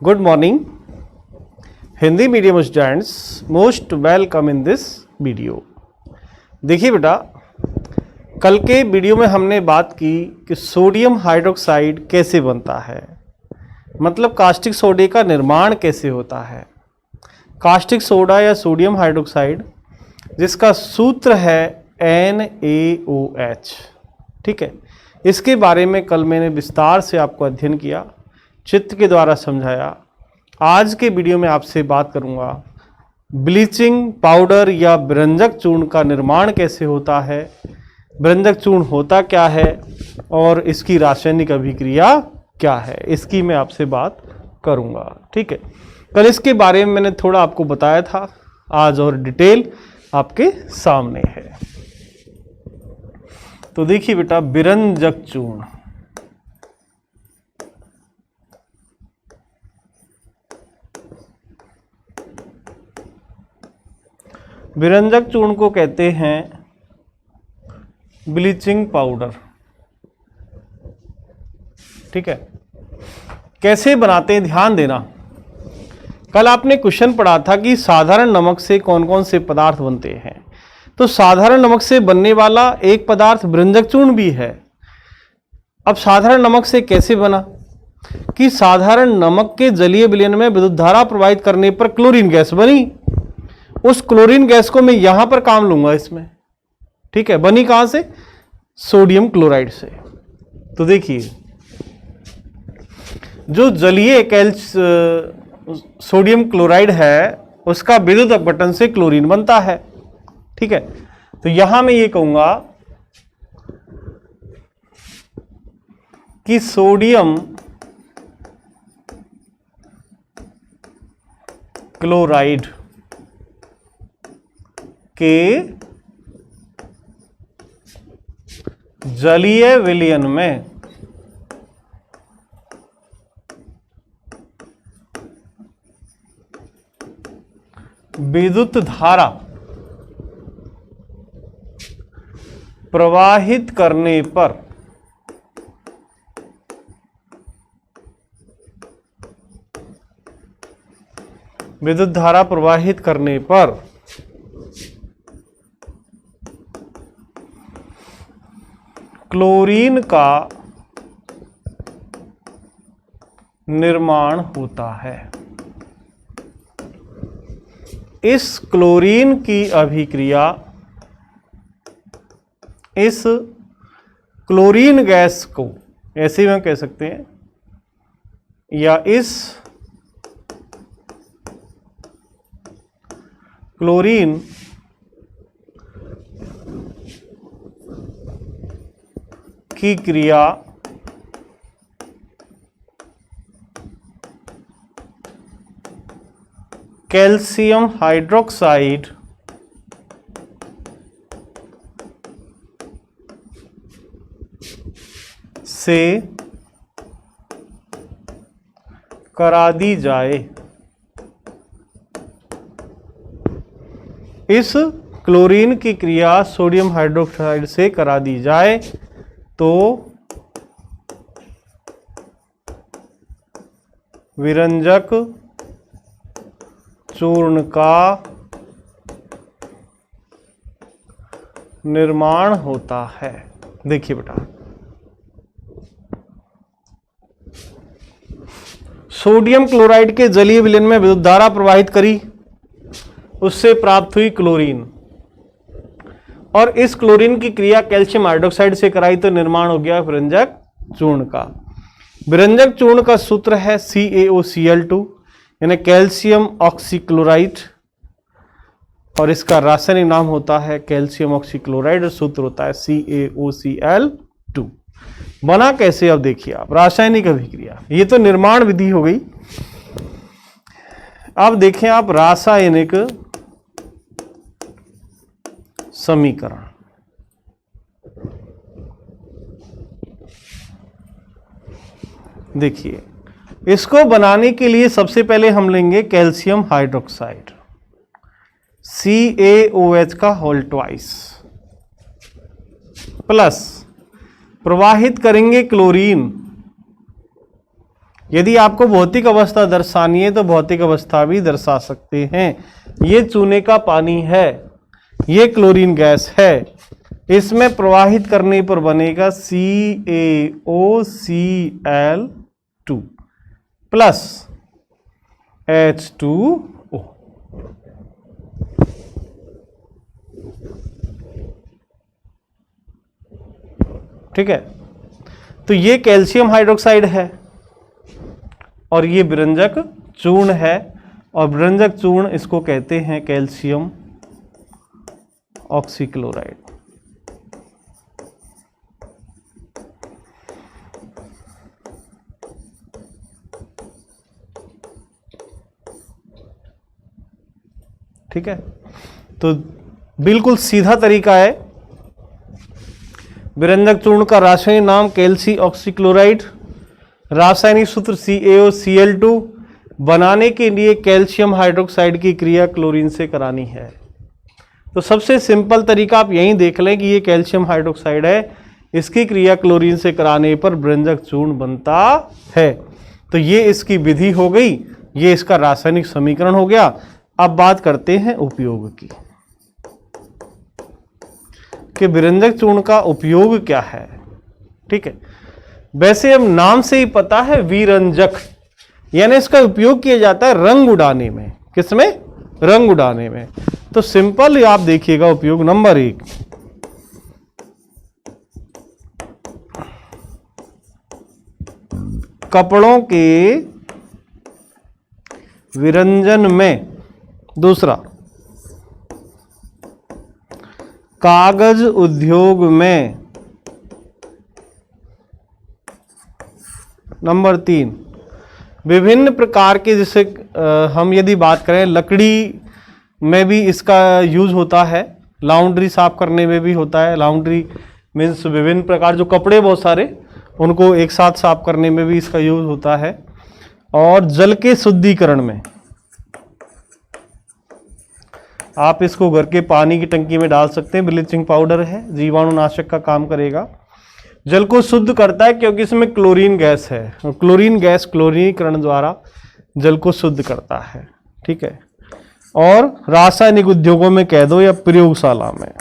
Good morning, Hindi medium students most welcome in this video. देखिए बेटा, कल के वीडियो में हमने बात की कि सोडियम हाइड्रोक्साइड कैसे बनता है, मतलब कास्टिक सोडे का निर्माण कैसे होता है। कास्टिक सोडा या सोडियम हाइड्रोक्साइड जिसका सूत्र है NaOH, ठीक है। इसके बारे में कल मैंने विस्तार से आपको अध्ययन किया, चित्र के द्वारा समझाया। आज के वीडियो में आपसे बात करूंगा ब्लीचिंग पाउडर या व्यंजक चूर्ण का निर्माण कैसे होता है, व्यंजक चूर्ण होता क्या है और इसकी रासायनिक अभिक्रिया क्या है, इसकी मैं आपसे बात करूंगा, ठीक है। कल इसके बारे में मैंने थोड़ा आपको बताया था, आज और डिटेल आपके सामने है। तो देखिए बेटा, व्यंजक चूर्ण, व्यंजक चूर्ण को कहते हैं ब्लीचिंग पाउडर, ठीक है। कैसे बनाते हैं ध्यान देना। कल आपने क्वेश्चन पढ़ा था कि साधारण नमक से कौन कौन से पदार्थ बनते हैं। तो साधारण नमक से बनने वाला एक पदार्थ व्यंजक चूर्ण भी है। अब साधारण नमक से कैसे बना कि साधारण नमक के जलीय विलयन में विद्युत धारा प्रवाहित करने पर क्लोरीन गैस बनी। उस क्लोरीन गैस को मैं यहां पर काम लूंगा इसमें, ठीक है। बनी कहां से? सोडियम क्लोराइड से। तो देखिए, जो जलीय सोडियम क्लोराइड है उसका विद्युत अपघटन से क्लोरीन बनता है, ठीक है। तो यहां मैं ये कहूंगा कि सोडियम क्लोराइड के जलीय विलयन में विद्युत धारा प्रवाहित करने पर क्लोरीन का निर्माण होता है। इस क्लोरीन की अभिक्रिया इस क्लोरीन गैस को, ऐसे भी हम कह सकते हैं, या इस क्लोरीन की क्रिया कैल्शियम हाइड्रोक्साइड से करा दी जाए। इस क्लोरीन की क्रिया सोडियम हाइड्रोक्साइड से करा दी जाए तो व्यंजक चूर्ण का निर्माण होता है। देखिए बेटा, सोडियम क्लोराइड के जलीय विलयन में विद्युत धारा प्रवाहित करी, उससे प्राप्त हुई क्लोरीन, और इस क्लोरीन की क्रिया कैल्शियम हाइड्रोक्साइड से कराई तो निर्माण हो गया व्यंजक चूर्ण का। व्यंजक चूर्ण का सूत्र है CaOCl2 यानी कैल्शियम ऑक्सीक्लोराइड, और इसका रासायनिक नाम होता है कैल्शियम ऑक्सीक्लोराइड और सूत्र होता है CaOCl2। बना कैसे? अब देखिए आप, रासायनिक अभिक्रिया, ये तो निर्माण विधि हो गई। अब देखें आप रासायनिक समीकरण। देखिए, इसको बनाने के लिए सबसे पहले हम लेंगे कैल्शियम हाइड्रोक्साइड CaOH का होल ट्वाइस प्लस प्रवाहित करेंगे क्लोरीन यदि आपको भौतिक अवस्था दर्शानी है तो भौतिक अवस्था भी दर्शा सकते हैं। ये चूने का पानी है, ये क्लोरीन गैस है, इसमें प्रवाहित करने पर बनेगा CaOCl2 प्लस H2O। ठीक है, तो ये कैल्शियम हाइड्रोक्साइड है और ये विरंजक चूर्ण है, और विरंजक चूर्ण इसको कहते हैं कैल्शियम ऑक्सीक्लोराइड। ठीक है, तो बिल्कुल सीधा तरीका है। विरंजक चूर्ण का रासायनिक नाम कैल्सी ऑक्सीक्लोराइड, रासायनिक सूत्र CaOCl2, बनाने के लिए कैल्शियम हाइड्रोक्साइड की क्रिया क्लोरीन से करानी है। तो सबसे सिंपल तरीका आप यहीं देख लें कि ये कैल्शियम हाइड्रोक्साइड है, इसकी क्रिया क्लोरीन से कराने पर विरंजक चूर्ण बनता है। तो ये इसकी विधि हो गई, ये इसका रासायनिक समीकरण हो गया। अब बात करते हैं उपयोग की कि विरंजक चूर्ण का उपयोग क्या है। ठीक है, वैसे अब नाम से ही पता है विरंजक, यानी इसका उपयोग किया जाता है रंग उड़ाने में। किसमें? रंग उड़ाने में। तो सिंपल आप देखिएगा उपयोग नंबर 1, कपड़ों के विरंजन में। दूसरा, कागज उद्योग में। नंबर 3, विभिन्न प्रकार के, जैसे हम यदि बात करें लकड़ी में भी इसका यूज होता है, लाउंड्री साफ करने में भी होता है। लाउंड्री मीन्स विभिन्न प्रकार जो कपड़े बहुत सारे उनको एक साथ साफ करने में भी इसका यूज होता है। और जल के शुद्धिकरण में, आप इसको घर के पानी की टंकी में डाल सकते हैं। ब्लीचिंग पाउडर है, जीवाणुनाशक का काम करेगा, जल को शुद्ध करता है क्योंकि इसमें क्लोरीन गैस है, और क्लोरीन गैस क्लोरीनीकरण द्वारा जल को शुद्ध करता है। ठीक है, और रासायनिक उद्योगों में कह दो या प्रयोगशाला में,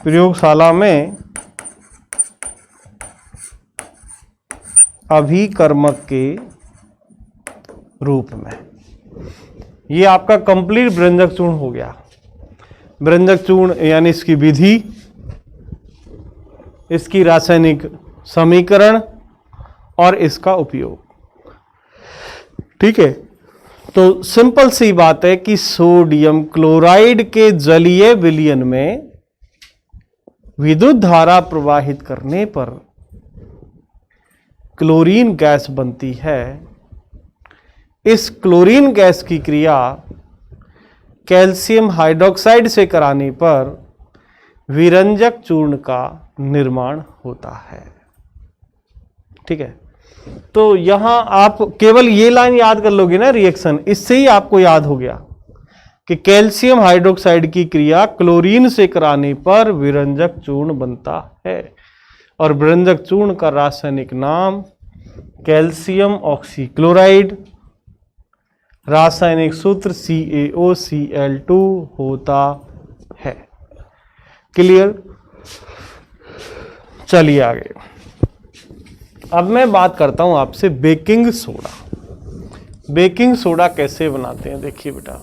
प्रयोगशाला में अभिकर्मक के रूप में। ये आपका कंप्लीट विरंजक चूर्ण हो गया। विरंजक चूर्ण यानी इसकी विधि, इसकी रासायनिक समीकरण और इसका उपयोग। ठीक है, तो सिंपल सी बात है कि सोडियम क्लोराइड के जलीय विलयन में विद्युत धारा प्रवाहित करने पर क्लोरीन गैस बनती है। इस क्लोरीन गैस की क्रिया कैल्शियम हाइड्रोक्साइड से कराने पर विरंजक चूर्ण का निर्माण होता है। ठीक है, तो यहां आप केवल ये लाइन याद कर लोगे ना, रिएक्शन, इससे ही आपको याद हो गया कि कैल्शियम हाइड्रोक्साइड की क्रिया क्लोरीन से कराने पर विरंजक चूर्ण बनता है। और विरंजक चूर्ण का रासायनिक नाम कैल्शियम ऑक्सीक्लोराइड, रासायनिक सूत्र CaOCl2 होता है। क्लियर? चलिए आगे। अब मैं बात करता हूं आपसे बेकिंग सोडा। बेकिंग सोडा कैसे बनाते हैं, देखिए बेटा।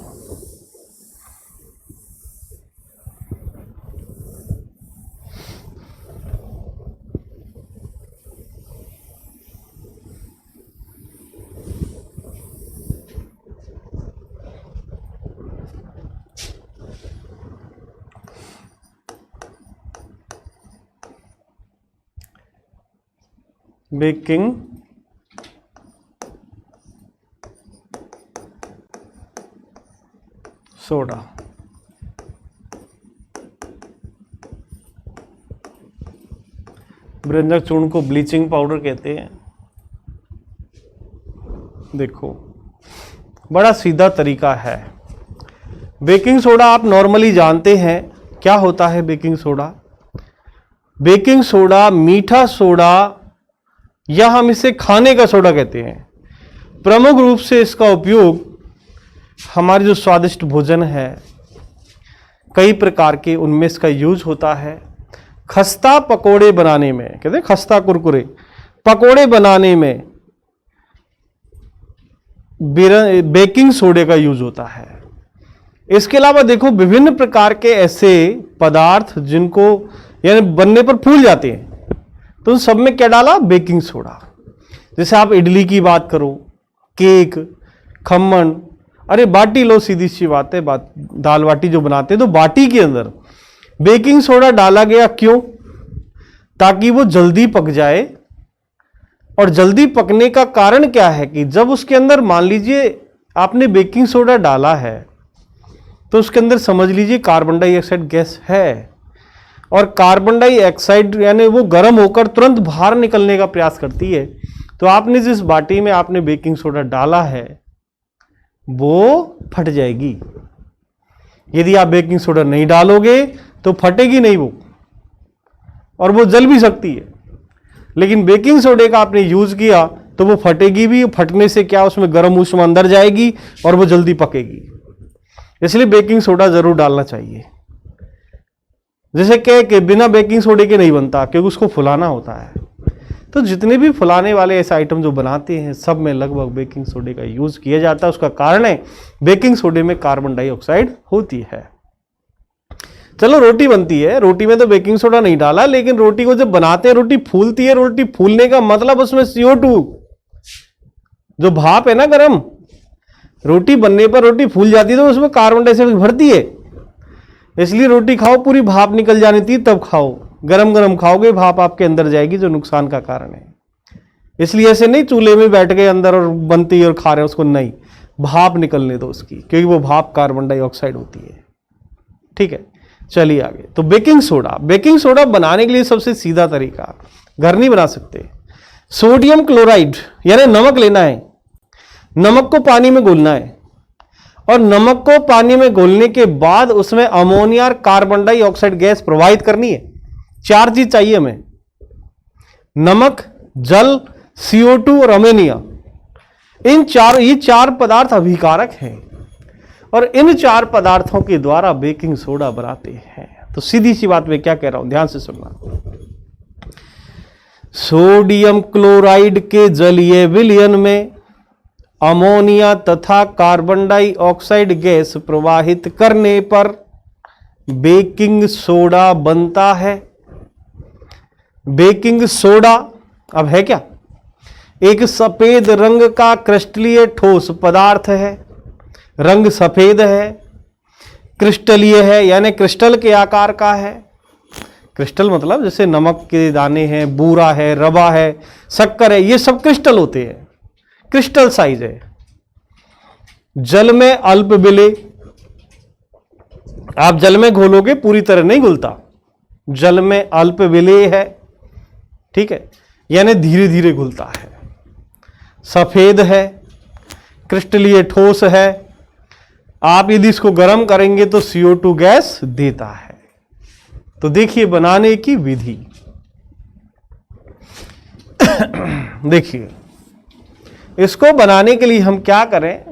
बेकिंग सोडा विरंजक चूर्ण को ब्लीचिंग पाउडर कहते हैं। देखो, बड़ा सीधा तरीका है। बेकिंग सोडा आप नॉर्मली जानते हैं क्या होता है। बेकिंग सोडा, बेकिंग सोडा, मीठा सोडा या हम इसे खाने का सोडा कहते हैं। प्रमुख रूप से इसका उपयोग हमारे जो स्वादिष्ट भोजन है कई प्रकार के उनमें इसका यूज होता है। खस्ता पकोड़े बनाने में, कहते हैं खस्ता कुरकुरे, पकोड़े बनाने में बेकिंग सोडे का यूज होता है। इसके अलावा देखो विभिन्न प्रकार के ऐसे पदार्थ जिनको यानी बनने पर फूल जाते हैं, तो उन सब में क्या डाला? Baking soda. जैसे आप इडली की बात करो, केक, खमन, अरे बाटी लो, सीधी सी बात है, दाल बाटी जो बनाते हैं तो बाटी के अंदर बेकिंग सोडा डाला गया। क्यों? ताकि वो जल्दी पक जाए। और जल्दी पकने का कारण क्या है कि जब उसके अंदर मान लीजिए आपने बेकिंग सोडा डाला है तो उसके अंदर समझ लीजिए कार्बन डाइऑक्साइड गैस है, और कार्बन डाइऑक्साइड यानी वो गर्म होकर तुरंत बाहर निकलने का प्रयास करती है। तो आपने जिस बाटी में आपने बेकिंग सोडा डाला है वो फट जाएगी। यदि आप बेकिंग सोडा नहीं डालोगे तो फटेगी नहीं वो, और वो जल भी सकती है। लेकिन बेकिंग सोडे का आपने यूज किया तो वो फटेगी भी, फटने से क्या उसमें गर्म ऊष्मा अंदर जाएगी और वो जल्दी पकेगी। इसलिए बेकिंग सोडा जरूर डालना चाहिए। जैसे कह के बिना बेकिंग सोडे के नहीं बनता, क्योंकि उसको फुलाना होता है। तो जितने भी फुलाने वाले ऐसे आइटम जो बनाते हैं सब में लगभग बेकिंग सोडे का यूज किया जाता है। उसका कारण है बेकिंग सोडे में कार्बन डाइऑक्साइड होती है। चलो रोटी बनती है, रोटी में तो बेकिंग सोडा नहीं डाला, लेकिन रोटी को जब बनाते हैं रोटी फूलती है। रोटी फूलने का मतलब उसमें CO2 जो भाप है ना गरम, रोटी बनने पर रोटी फूल जाती है तो उसमें कार्बन डाइऑक्साइड भरती है। इसलिए रोटी खाओ पूरी भाप निकल जानी थी तब खाओ, गरम गरम खाओगे भाप आपके अंदर जाएगी, जो नुकसान का कारण है। इसलिए ऐसे नहीं चूल्हे में बैठ गए अंदर और बनती और खा रहे हैं उसको, नहीं, भाप निकलने दो उसकी, क्योंकि वो भाप कार्बन डाइऑक्साइड होती है। ठीक है, चलिए आगे। तो बेकिंग सोडा बनाने के लिए सबसे सीधा तरीका, घर नहीं बना सकते। सोडियम क्लोराइड यानी नमक लेना है, नमक को पानी में घोलना है, और नमक को पानी में घोलने के बाद उसमें अमोनिया और कार्बन डाइऑक्साइड गैस प्रवाहित करनी है। 4 चीज चाहिए हमें, नमक, जल, CO2 और अमोनिया। ये चार पदार्थ अभिकारक हैं, और इन 4 पदार्थों के द्वारा बेकिंग सोडा बनाते हैं। तो सीधी सी बात मैं क्या कह रहा हूं, ध्यान से सुनना। सोडियम क्लोराइड के जलीय विलयन में अमोनिया तथा कार्बन डाइऑक्साइड गैस प्रवाहित करने पर बेकिंग सोडा बनता है। बेकिंग सोडा अब है क्या? एक सफेद रंग का क्रिस्टलीय ठोस पदार्थ है। रंग सफेद है, क्रिस्टलीय है यानी क्रिस्टल के आकार का है। क्रिस्टल मतलब जैसे नमक के दाने हैं, बूरा है, रवा है, शक्कर है, ये सब क्रिस्टल होते हैं, क्रिस्टल साइज है। जल में अल्प विलेय, आप जल में घोलोगे पूरी तरह नहीं घुलता, जल में अल्प विलेय है, ठीक है, यानी धीरे धीरे घुलता है। सफेद है, क्रिस्टलीय ठोस है। आप यदि इसको गर्म करेंगे तो CO2 गैस देता है। तो देखिए बनाने की विधि देखिए, इसको बनाने के लिए हम क्या करें,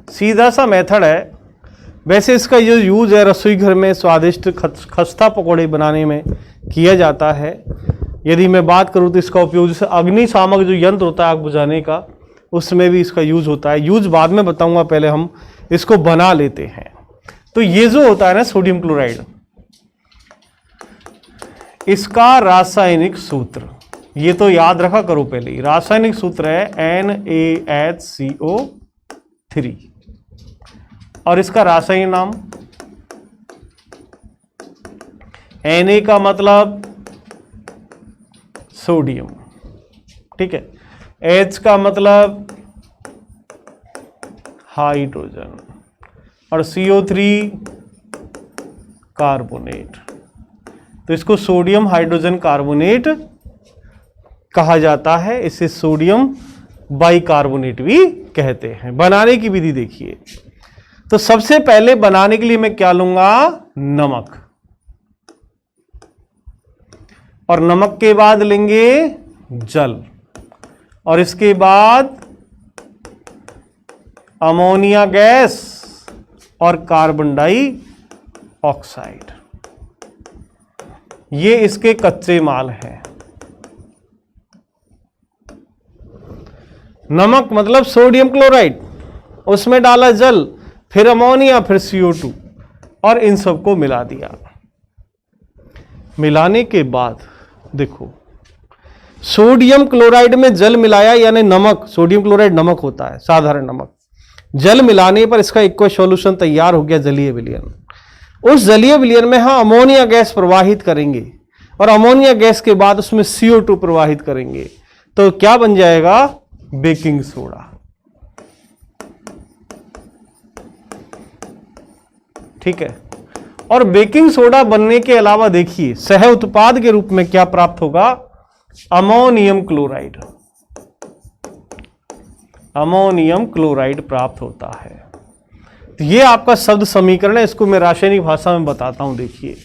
सीधा सा मेथड है। वैसे इसका जो यूज है रसोई घर में स्वादिष्ट खस्ता पकौड़े बनाने में किया जाता है। यदि मैं बात करूं तो इसका उपयोग जैसे अग्निशामक जो यंत्र होता है आग बुझाने का, उसमें भी इसका यूज होता है। यूज बाद में बताऊंगा, पहले हम इसको बना लेते हैं। तो ये जो होता है ना सोडियम क्लोराइड, इसका रासायनिक सूत्र ये तो याद रखा करो पहले ही। रासायनिक सूत्र है NaHCO3 और इसका रासायनिक नाम Na का मतलब सोडियम, ठीक है, H का मतलब हाइड्रोजन और CO3 कार्बोनेट। तो इसको सोडियम हाइड्रोजन कार्बोनेट कहा जाता है। इसे सोडियम बाइकार्बोनेट भी कहते हैं। बनाने की विधि देखिए, तो सबसे पहले बनाने के लिए मैं क्या लूंगा, नमक, और नमक के बाद लेंगे जल, और इसके बाद अमोनिया गैस और कार्बन डाइऑक्साइड। ये इसके कच्चे माल हैं। नमक मतलब सोडियम क्लोराइड, उसमें डाला जल, फिर अमोनिया, फिर CO2, और इन सबको मिला दिया। मिलाने के बाद देखो, सोडियम क्लोराइड में जल मिलाया, यानी नमक, सोडियम क्लोराइड नमक होता है, साधारण नमक। जल मिलाने पर इसका एक्वा सॉल्यूशन तैयार हो गया, जलीय विलयन। उस जलीय विलयन में हम अमोनिया गैस प्रवाहित करेंगे, और अमोनिया गैस के बाद उसमें CO2 प्रवाहित करेंगे, तो क्या बन जाएगा, बेकिंग सोडा। ठीक है। और बेकिंग सोडा बनने के अलावा देखिए सह उत्पाद के रूप में क्या प्राप्त होगा, अमोनियम क्लोराइड। अमोनियम क्लोराइड प्राप्त होता है। तो ये आपका शब्द समीकरण है, इसको मैं रासायनिक भाषा में बताता हूं। देखिए,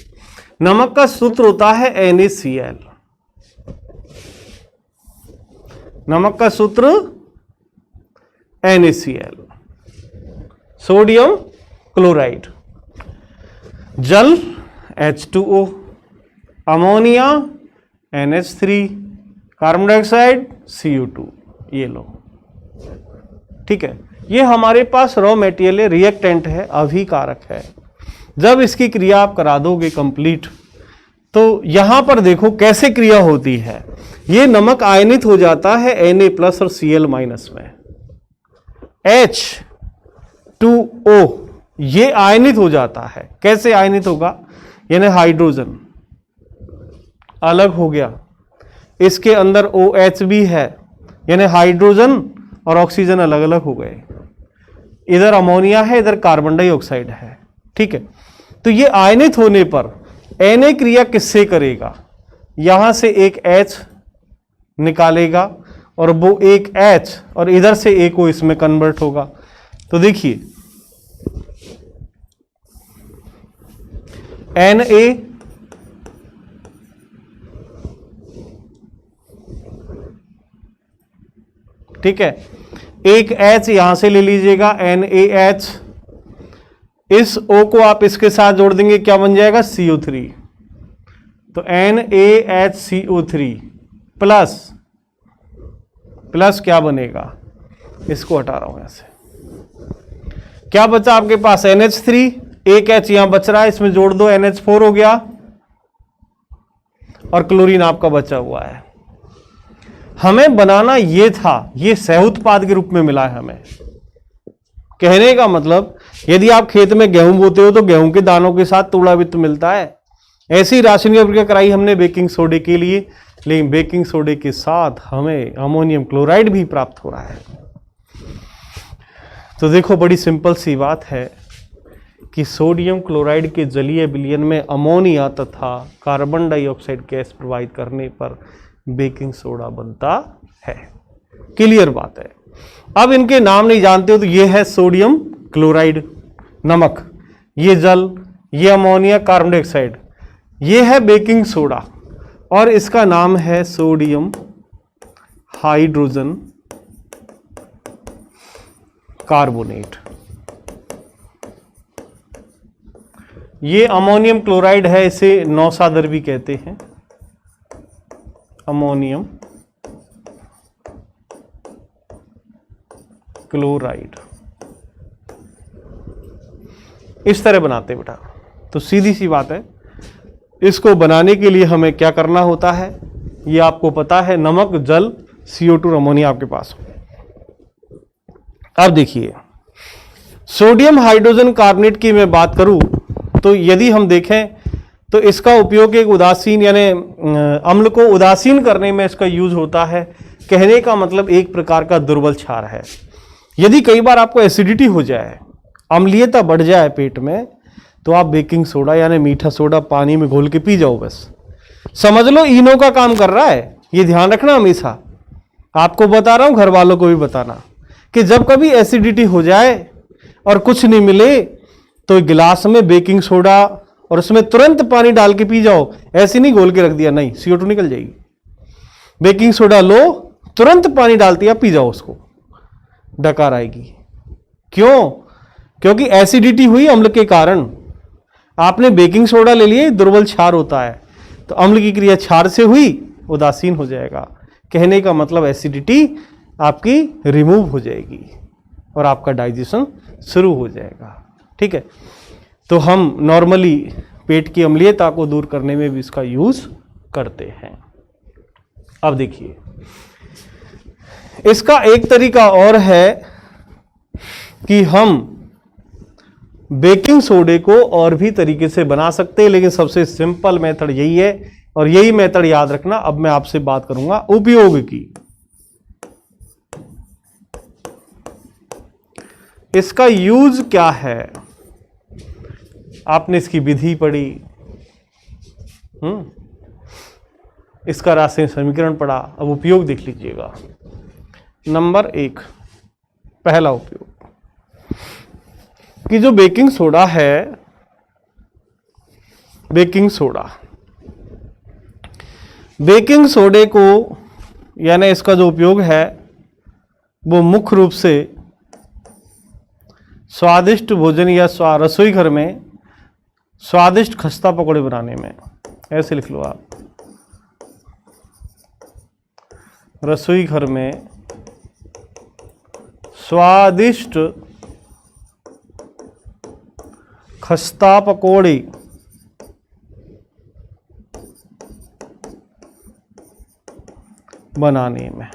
नमक का सूत्र होता है NaCl। नमक का सूत्र NaCl, सोडियम क्लोराइड, जल H2O, ammonia NH3, carbon dioxide CO2। ये लो, ठीक है। ये हमारे पास रॉ मेटेरियल है, रिएक्टेंट है, अभिकारक है। जब इसकी क्रिया आप करा दोगे कंप्लीट, तो यहां पर देखो कैसे क्रिया होती है। ये नमक आयनित हो जाता है Na+ और Cl- में। H2O ये आयनित हो जाता है। कैसे आयनित होगा, यानी हाइड्रोजन अलग हो गया, इसके अंदर OH भी है, यानी हाइड्रोजन और ऑक्सीजन अलग अलग हो गए। इधर अमोनिया है, इधर कार्बन डाइऑक्साइड है। ठीक है। तो ये आयनित होने पर Na क्रिया किससे करेगा, यहां से एक H निकालेगा, और वो एक H और इधर से एक O इसमें कन्वर्ट होगा। तो देखिए, Na ठीक है, एक H यहां से ले लीजिएगा, NaH, इस O को आप इसके साथ जोड़ देंगे, क्या बन जाएगा, CO3। तो NaHCO3 प्लस प्लस क्या बनेगा, इसको हटा रहा हूं यहां से, क्या बचा आपके पास, NH3, एक H यहां बच रहा है, इसमें जोड़ दो, NH4 हो गया, और क्लोरीन आपका बचा हुआ है। हमें बनाना ये था, ये सह उत्पाद के रूप में मिला है हमें। कहने का मतलब, यदि आप खेत में गेहूं बोते हो तो गेहूं के दानों के साथ तूड़ा वित्त मिलता है। ऐसी रासायनिक प्रक्रिया कराई हमने बेकिंग सोडे के लिए, लेकिन बेकिंग सोडे के साथ हमें अमोनियम क्लोराइड भी प्राप्त हो रहा है। तो देखो, बड़ी सिंपल सी बात है कि सोडियम क्लोराइड के जलीय विलयन में अमोनिया तथा कार्बन डाइऑक्साइड गैस प्रवाहित करने पर बेकिंग सोडा बनता है। क्लियर बात है। अब इनके नाम नहीं जानते हो तो ये है सोडियम क्लोराइड नमक, ये जल, ये अमोनिया कार्बन डाइऑक्साइड, ये है बेकिंग सोडा, और इसका नाम है सोडियम हाइड्रोजन कार्बोनेट। ये अमोनियम क्लोराइड है, इसे नौसादर भी कहते हैं, अमोनियम क्लोराइड। इस तरह बनाते बेटा। तो सीधी सी बात है, इसको बनाने के लिए हमें क्या करना होता है, ये आपको पता है, नमक, जल, CO2, अमोनिया आपके पास। अब देखिए, सोडियम हाइड्रोजन कार्बोनेट की मैं बात करूं तो यदि हम देखें तो इसका उपयोग एक उदासीन यानी अम्ल को उदासीन करने में इसका यूज होता है। कहने का मतलब एक प्रकार का दुर्बल क्षार है। यदि कई बार आपको एसिडिटी हो जाए, अम्लीयता बढ़ जाए पेट में, तो आप बेकिंग सोडा यानी मीठा सोडा पानी में घोल के पी जाओ, बस समझ लो इनो का काम कर रहा है। ये ध्यान रखना हमेशा, आपको बता रहा हूं, घर वालों को भी बताना कि जब कभी एसिडिटी हो जाए और कुछ नहीं मिले तो गिलास में बेकिंग सोडा और उसमें तुरंत पानी डाल के पी जाओ। ऐसे नहीं घोल के रख दिया, नहीं, CO2 निकल जाएगी। बेकिंग सोडा लो, तुरंत पानी डालती है, पी जाओ उसको, डकार आएगी। क्यों? क्योंकि एसिडिटी हुई अम्ल के कारण। आपने बेकिंग सोडा ले लिए, दुर्बल क्षार होता है, तो अम्ल की क्रिया क्षार से हुई, उदासीन हो जाएगा। कहने का मतलब एसिडिटी आपकी रिमूव हो जाएगी और आपका डाइजेशन शुरू हो जाएगा। ठीक है, तो हम नॉर्मली पेट की अम्लीयता को दूर करने में भी इसका यूज करते हैं। अब देखिए, इसका एक तरीका और है कि हम बेकिंग सोडे को और भी तरीके से बना सकते हैं, लेकिन सबसे सिंपल मेथड यही है और यही मेथड याद रखना। अब मैं आपसे बात करूंगा उपयोग की। इसका यूज क्या है? आपने इसकी विधि पढ़ी, इसका रासायनिक समीकरण पढ़ा, अब उपयोग देख लीजिएगा। नंबर 1, पहला उपयोग कि जो बेकिंग सोडा है, बेकिंग सोडे को यानी इसका जो उपयोग है वो मुख्य रूप से स्वादिष्ट भोजन या रसोई घर में स्वादिष्ट खस्ता पकौड़े बनाने में, ऐसे लिख लो आप, रसोई घर में स्वादिष्ट खस्ता पकौड़े बनाने में।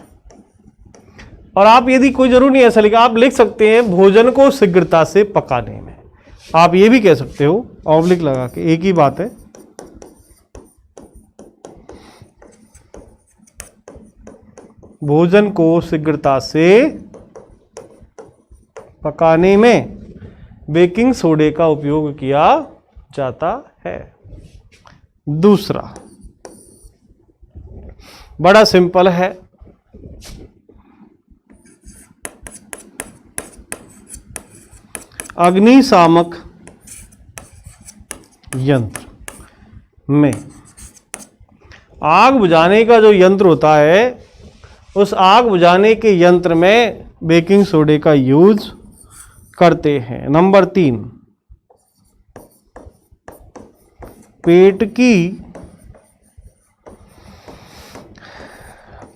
और आप यदि कोई जरूर नहीं ऐसा लिखा, आप लिख सकते हैं भोजन को शीघ्रता से पकाने में। आप ये भी कह सकते हो ऑब्लिक लगा के, एक ही बात है। भोजन को शीघ्रता से पकाने में बेकिंग सोडे का उपयोग किया जाता है। दूसरा बड़ा सिंपल है, अग्निशामक यंत्र में आग बुझाने का जो यंत्र होता है, उस आग बुझाने के यंत्र में बेकिंग सोडे का यूज करते हैं। नंबर 3, पेट की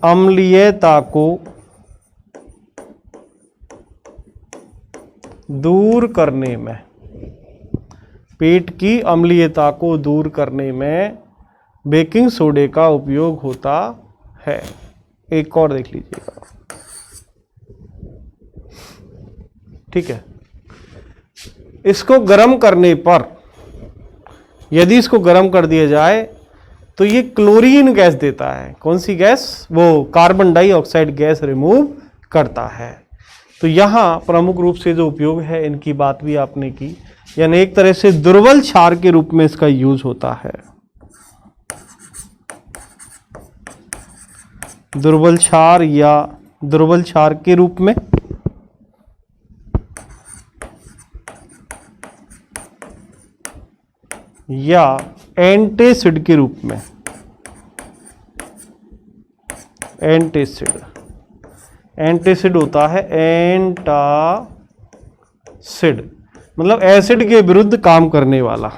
अम्लीयता को दूर करने में, पेट की अम्लीयता को दूर करने में बेकिंग सोडे का उपयोग होता है। एक और देख लीजिएगा, ठीक है। इसको गर्म करने पर, यदि इसको गर्म कर दिया जाए तो ये क्लोरीन गैस देता है। कौन सी गैस? वो कार्बन डाइऑक्साइड गैस रिमूव करता है। तो यहां प्रमुख रूप से जो उपयोग है, इनकी बात भी आपने की, यानी एक तरह से दुर्बल क्षार के रूप में इसका यूज होता है। दुर्बल क्षार या दुर्बल क्षार के रूप में, या एंटासिड के रूप में। एंटासिड होता है, एंटासिड मतलब एसिड के विरुद्ध काम करने वाला,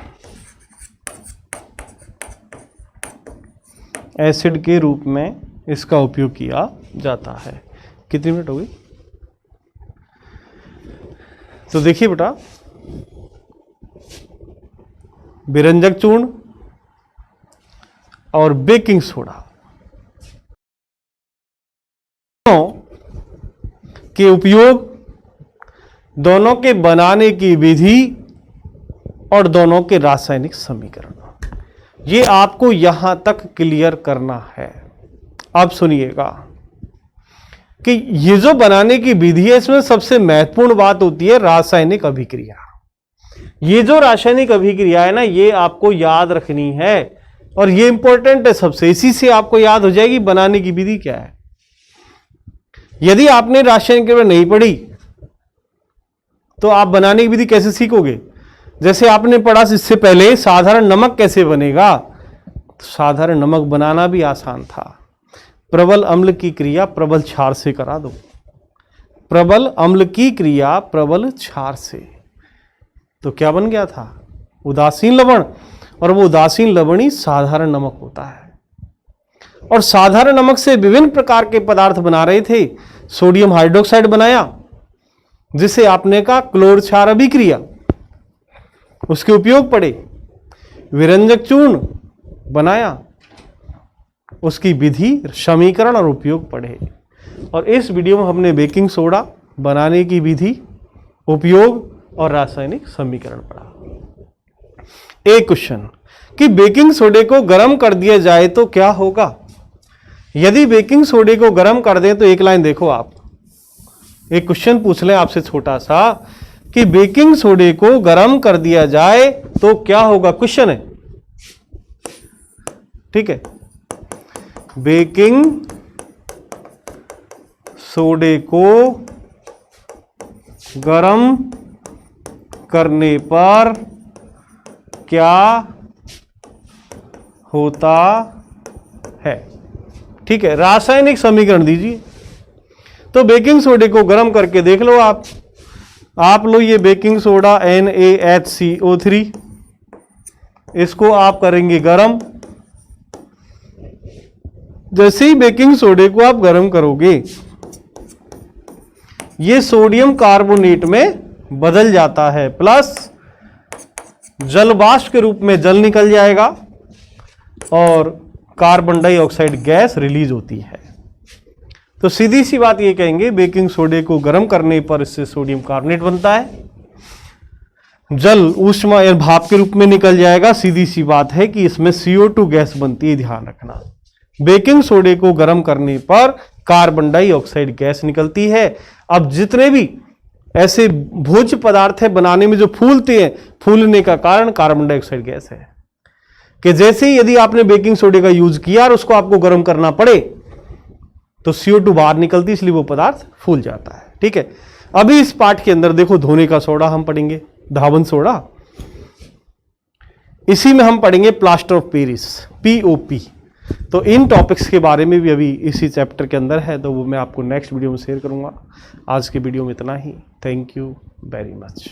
एसिड के रूप में इसका उपयोग किया जाता है। कितनी मिनट हो गई? तो देखिए बेटा, विरंजक चूर्ण और बेकिंग सोडा के उपयोग, दोनों के बनाने की विधि और दोनों के रासायनिक समीकरण, ये आपको यहां तक क्लियर करना है। अब सुनिएगा कि ये जो बनाने की विधि है, इसमें सबसे महत्वपूर्ण बात होती है रासायनिक अभिक्रिया। ये जो रासायनिक अभिक्रिया है ना, ये आपको याद रखनी है और ये इंपॉर्टेंट है सबसे। इसी से आपको याद हो जाएगी बनाने की विधि क्या है। यदि आपने रासायनिक क्रिया नहीं पढ़ी तो आप बनाने की विधि कैसे सीखोगे? जैसे आपने पढ़ा इससे पहले साधारण नमक कैसे बनेगा, साधारण नमक बनाना भी आसान था। प्रबल अम्ल की क्रिया प्रबल क्षार से करा दो, प्रबल अम्ल की क्रिया प्रबल क्षार से, तो क्या बन गया था? उदासीन लवण। और वो उदासीन लवण ही साधारण नमक होता है। और साधारण नमक से विभिन्न प्रकार के पदार्थ बना रहे थे। सोडियम हाइड्रोक्साइड बनाया, जिसे आपने कहा क्लोर क्षार अभिक्रिया, उसके उपयोग पड़े। विरंजक चूर्ण बनाया, उसकी विधि, समीकरण और उपयोग पढ़े। और इस वीडियो में हमने बेकिंग सोडा बनाने की विधि, उपयोग और रासायनिक समीकरण पढ़ा। एक क्वेश्चन कि बेकिंग सोडे को गर्म कर दिया जाए तो क्या होगा? यदि बेकिंग सोडे को गर्म कर दें तो एक लाइन देखो आप, एक क्वेश्चन पूछ लें आपसे छोटा सा कि बेकिंग सोडे को गर्म कर दिया जाए तो क्या होगा? क्वेश्चन है, ठीक है। बेकिंग सोडे को गर्म करने पर क्या होता है? ठीक है, रासायनिक समीकरण दीजिए। तो बेकिंग सोडे को गर्म करके देख लो आप लो ये बेकिंग सोडा NaHCO3, इसको आप करेंगे गर्म। जैसे ही बेकिंग सोडे को आप गर्म करोगे, ये सोडियम कार्बोनेट में बदल जाता है, प्लस जल वाष्प के रूप में जल निकल जाएगा और कार्बन डाइऑक्साइड गैस रिलीज होती है। तो सीधी सी बात ये कहेंगे, बेकिंग सोडे को गर्म करने पर इससे सोडियम कार्बोनेट बनता है, जल ऊष्मा या भाप के रूप में निकल जाएगा। सीधी सी बात है कि इसमें CO2 गैस बनती है, ध्यान रखना। बेकिंग सोडे को गर्म करने पर कार्बन डाइऑक्साइड गैस निकलती है। अब जितने भी ऐसे भोज्य पदार्थ है बनाने में जो फूलते हैं, फूलने का कारण कार्बन डाइऑक्साइड गैस है। कि जैसे ही यदि आपने बेकिंग सोडे का यूज किया और उसको आपको गर्म करना पड़े तो CO2 बाहर निकलती, इसलिए वो पदार्थ फूल जाता है। ठीक है, अभी इस पाठ के अंदर देखो धोने का सोडा हम पढ़ेंगे, धावन सोडा। इसी में हम पढ़ेंगे प्लास्टर ऑफ पेरिस, POP। तो इन टॉपिक्स के बारे में भी अभी इसी चैप्टर के अंदर है, तो वो मैं आपको नेक्स्ट वीडियो में शेयर करूंगा। आज के वीडियो में इतना ही। Thank you very much.